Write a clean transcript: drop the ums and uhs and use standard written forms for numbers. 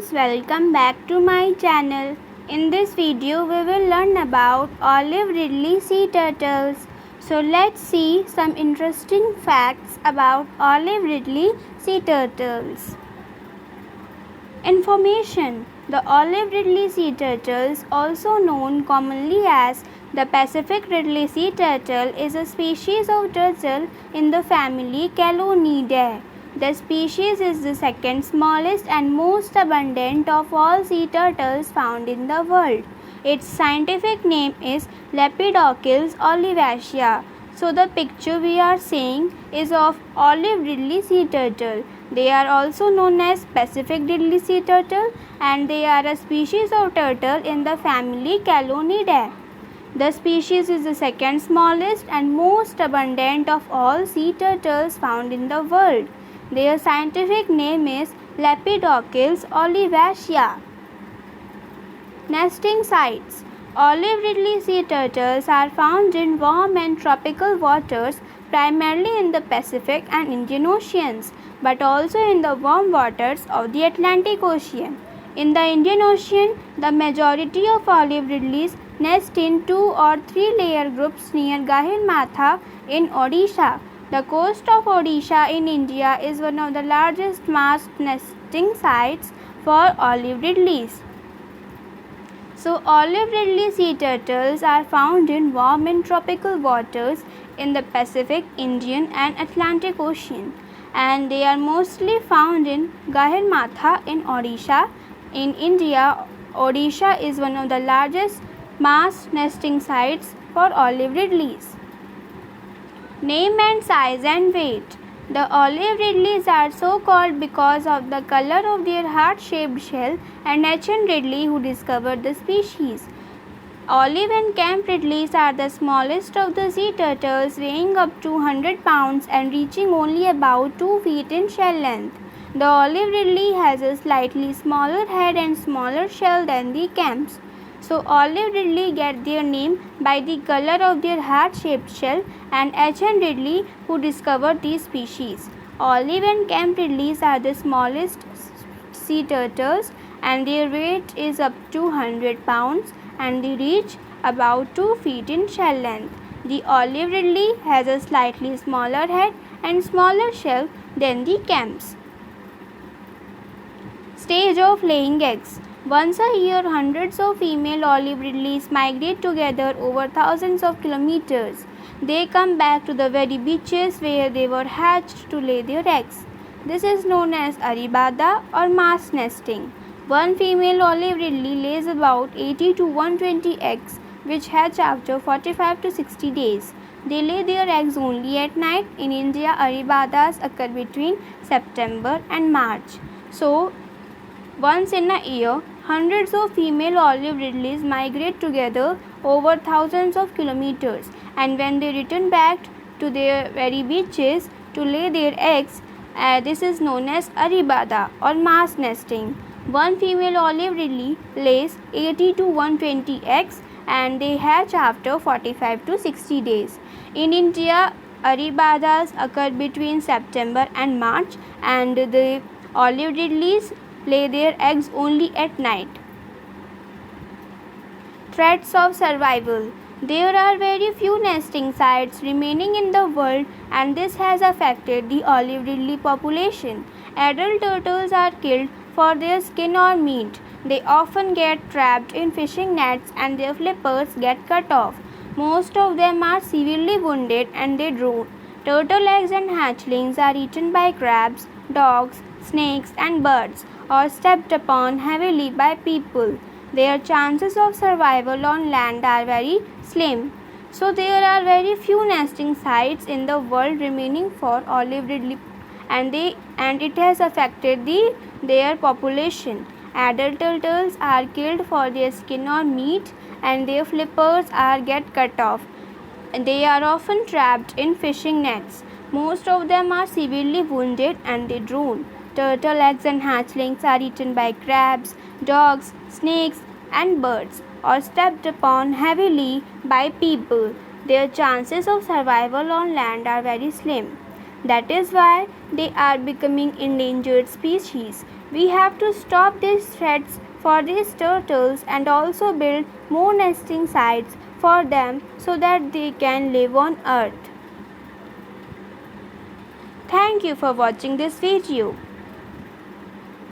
friends, welcome back to my channel. In this video we will learn about olive ridley sea turtles. So let's see some interesting facts about olive ridley sea turtles. Information: the olive ridley sea turtles, also known commonly as the Pacific ridley sea turtle, is a species of turtle in the family Chelonidae. The species is the second smallest and most abundant of all sea turtles found in the world. Its scientific name is Lepidopsis olivacea. So the picture we are seeing is of olive ridley sea turtle. They are also known as Pacific ridley sea turtle, and they are a species of turtle in the family Chelonidae. The species is the second smallest and most abundant of all sea turtles found in the world. Their scientific name is Lepidopsis olivacea. Nesting sites: olive ridley sea turtles are found in warm and tropical waters, primarily in the Pacific and Indian Oceans, but also in the warm waters of the Atlantic Ocean. In the Indian Ocean, the majority of olive ridleys nest in 2 or 3 layer groups near Gahir Matha in Odisha. The coast of Odisha in India is one of the largest mass nesting sites for olive ridleys. So, olive ridley sea turtles are found in warm and tropical waters in the Pacific, Indian and Atlantic Ocean, and they are mostly found in Gahir Matha in Odisha. In India, Odisha is one of the largest mass nesting sites for olive ridleys. Name and size and weight: the olive ridleys are so called because of the color of their heart-shaped shell, and H.N. Ridley, who discovered the species. Olive and camp ridleys are the smallest of the sea turtles, weighing up to 100 pounds and reaching only about 2 feet in shell length. The olive ridley has a slightly smaller head and smaller shell than the camps. So, olive ridley get their name by the color of their heart-shaped shell, and H.N. Ridley, who discovered these species. Olive and camp ridleys are the smallest sea turtles, and their weight is up to 100 pounds, and they reach about 2 feet in shell length. The olive ridley has a slightly smaller head and smaller shell than the camps. Stage of laying eggs: once a year, hundreds of female olive ridleys migrate together over thousands of kilometers. They come back to the very beaches where they were hatched to lay their eggs. This is known as aribada or mass nesting. One female olive ridley lays about 80 to 120 eggs, which hatch after 45 to 60 days. They lay their eggs only at night. In India, aribadas occur between September and March. So, once in a year, hundreds of female olive ridleys migrate together over thousands of kilometers, and when they return back to their very beaches to lay their eggs, this is known as aribada or mass nesting. One female olive ridley lays 80 to 120 eggs, and they hatch after 45 to 60 days. In India, aribadas occur between September and March, and the olive ridleys lay their eggs only at night. Threats of survival: there are very few nesting sites remaining in the world, and this has affected the olive ridley population. Adult turtles are killed for their skin or meat. They often get trapped in fishing nets, and their flippers get cut off. Most of them are severely wounded and they drown. Turtle eggs and hatchlings are eaten by crabs, dogs, snakes and birds, or stepped upon heavily by people. Their chances of survival on land are very slim. So there are very few nesting sites in the world remaining for olive ridley, and it has affected their population. Adult turtles are killed for their skin or meat, and their flippers get cut off. They are often trapped in fishing nets. Most of them are severely wounded and they drown. Turtle eggs and hatchlings are eaten by crabs, dogs, snakes and birds, or stepped upon heavily by people. Their chances of survival on land are very slim. That is why they are becoming endangered species. We have to stop these threats for these turtles and also build more nesting sites for them so that they can live on Earth. Thank you for watching this video.